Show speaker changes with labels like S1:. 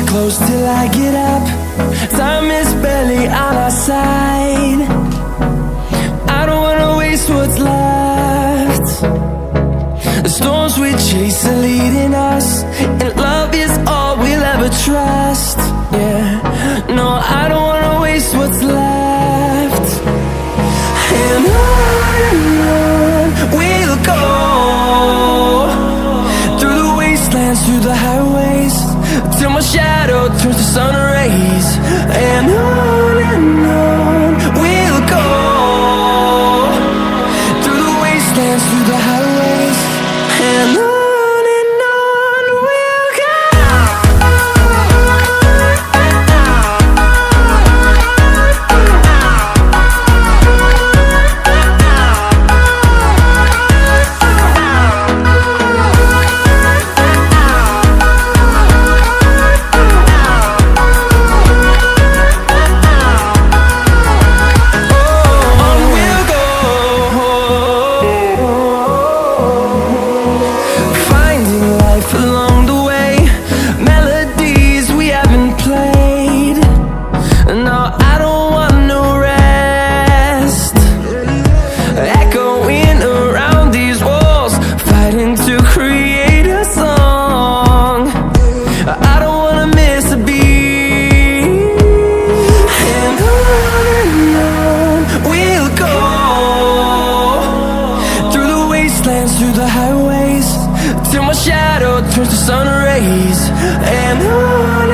S1: Close till I get up. Time is barely on our side. I don't wanna waste what's left. The storms we chase are leading us, and love is all we'll ever trust. Yeah, no, I don't wanna waste what's left. And on we'll go, through the wastelands, through the highways, till my shadow turns to sun rays. And on we'll go, through the wastelands, through the highways, and on we'll go. Through the highways, till my shadow turns to sun rays. And on